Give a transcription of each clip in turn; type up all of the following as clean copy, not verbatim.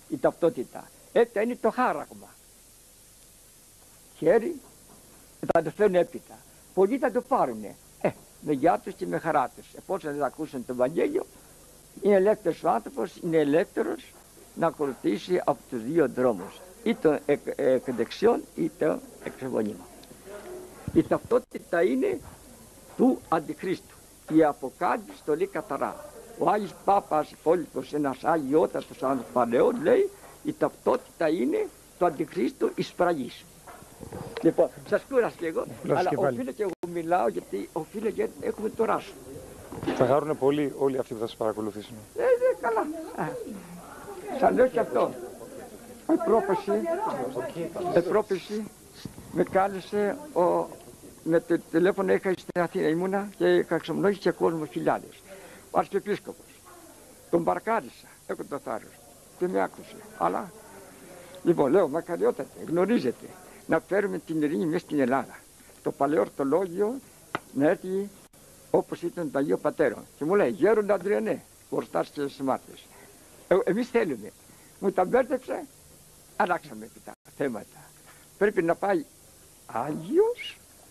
η ταυτότητα. Έπειτα είναι το χάραγμα. Χέρι, θα το φέρουν έπειτα. Πολλοί θα το πάρουν. Με γεια τους και με χαρά τους. Εφόσον δεν ακούσουν το Ευαγγέλιο, είναι ελεύθερος ο άνθρωπος, είναι ελεύθερος να ακολουθήσει από τους δύο δρόμους. Ή το εκ δεξιών ή το εξωγωνήμα. Η ταυτότητα είναι του Αντιχρίστου. Η Αποκάλυψη το λέει καθαρά. Ο Άγιος Πάπας Υπόλοιπος, ένας αγιότατος άνθρωπος παλαιός, λέει η ταυτότητα είναι του Αντιχρίστου εις πραγής. Λοιπόν, σας κούρασα και εγώ, αλλά οφείλω και εγώ μιλάω γιατί οφείλω και έχουμε το ράσο. Θα χαρούν πολύ όλοι αυτοί που θα σας παρακολουθήσουν. Καλά. Σας λέω και αυτό. Η πρόφεση με κάλεσε, με το τηλέφωνο είχα στην Αθήνα ήμουνα και είχα ξεμνώσει και κόσμο χιλιάδες. Ο Αρχιεπίσκοπος. Τον παρκάρισα, έχω το θάρρος και με άκουσε. Αλλά, λοιπόν, λέω, μακαριότατε, γνωρίζετε, να φέρουμε την ειρήνη μέσα στην Ελλάδα. Το παλαιό ορθολόγιο να έρθει όπως ήταν το Αγίο Πατέρων. Και μου λέει, γέροντα Αντριανέ, μπροστά στις μάρτυρες. Εμείς θέλουμε. Μου τα μπέρδεψε, αλλάξαμε τα θέματα. Πρέπει να πάει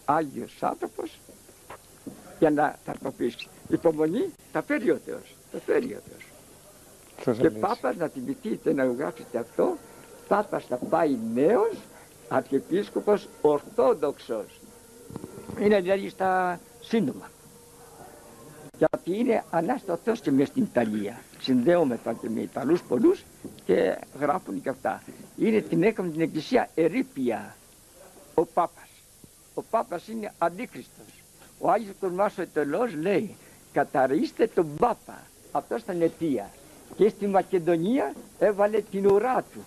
Άγιος άνθρωπος για να τακτοποιήσει. Υπομονή θα φέρει ο Θεός. Θα φέρει ο Θεός. Και Πάπας, να θυμηθείτε να γράψετε αυτό, Πάπας θα πάει νέος Αρχιεπίσκοπος Ορθόδοξος. Είναι δηλαδή στα σύντομα. Γιατί είναι ανάστατος και μες στην Ιταλία. Συνδέομεθα και με Ιταλούς πολλούς και γράφουν και αυτά. Είναι την έκαμε την εκκλησία ερήπια. Ο Πάπας. Ο Πάπας είναι αντίχριστος. Ο Άγιος Κοσμάς ο Ιταλός λέει καταρρίστε τον Πάπα. Αυτός ήταν αιτία. Και στη Μακεδονία έβαλε την ουρά του.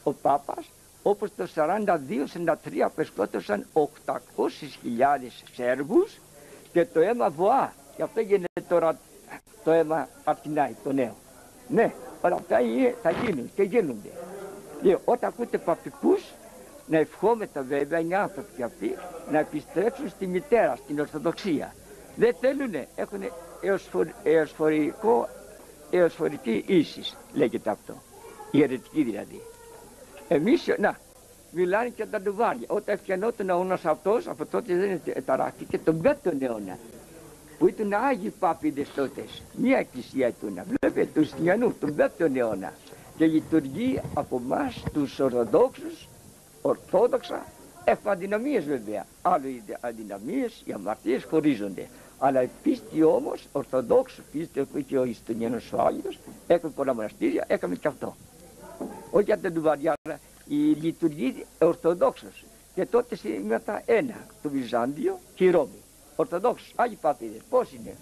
Ο Πάπας, όπως το 42-43 πεσκότωσαν 800.000 Σέρβους και το αίμα βοά. Γι' αυτό γίνεται τώρα το αίμα Αρτινάη, το νέο. Ναι, όλα αυτά θα γίνουν και γίνονται. Όταν ακούτε παπικούς, να ευχόμεθα βέβαια, είναι άνθρωποι αυτοί, να επιστρέψουν στη μητέρα, στην Ορθοδοξία. Δεν θέλουνε, έχουν εωσφορική ίσης, λέγεται αυτό. Η αιρετική δηλαδή. Εμείς, να, μιλάνε και τα ντουβάρια. Όταν φτιανόταν ο όνος αυτός, από τότε δεν ταράχθηκε τον 5ο αιώνα. Που ήταν Άγιοι Πάπηδες τότε. Μία εκκλησία ήταν. Βλέπετε τους Χριστιανούς, τον 5ο αιώνα. Και λειτουργεί από εμάς τους Ορθοδόξους, Ορθόδοξα. Έχουμε αδυναμίες βέβαια. Άλλο οι αδυναμίες, οι αμαρτίες χωρίζονται. Αλλά η πίστη όμως, Ορθοδόξου πίστη που είχε ο Ιστονιανός ο Άγιος, έκανε πολλά μοναστήρια, έκαμε και αυτό. Όχι για την ντουβαριά, η λειτουργεί Ορθοδόξος. Και τότε σήμερα ένα, το Βυζάντιο και η Ρώμη. Ορθοδόξους, Άγιοι Πάπηδες, πώς είναι.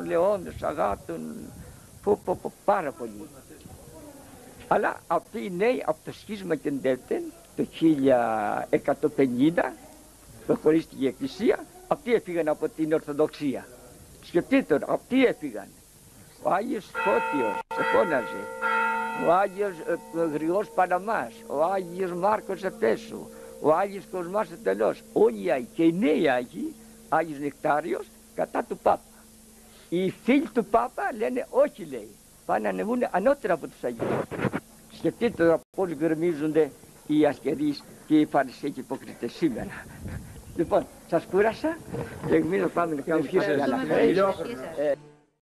Λεόντες, Αγάτων, πάρα πολύ. Αλλά αυτοί οι νέοι από το σχίσμα και εντεύθεν, το 1150, που χωρίστηκε η Εκκλησία, αυτοί έφυγαν από την Ορθοδοξία. Σκεφτείτε τώρα, αυτοί έφυγαν. Ο Άγιος Φώτιος εφώναζε, ο Άγιος Γρηγόρης Παναμάς, ο Άγιος Μάρκος Εφέσου, ο Άγιος Κοσμάς Ετελός, όλοι οι Άγιοι και οι νέοι Άγιοι, Άγιος Νεκτάριος, κατά του Πάπα. Οι φίλοι του Πάπα λένε όχι, λέει, πάνε να ανεβούν ανώτερα από τους Αγίους. Σκεφτείτε τώρα πώς γκρεμίζονται οι ασκερείς και οι φαρισαίοι και υποκριτές σήμερα. Λοιπόν, σας κούρασα και εμείς να πάμε να κάνουμε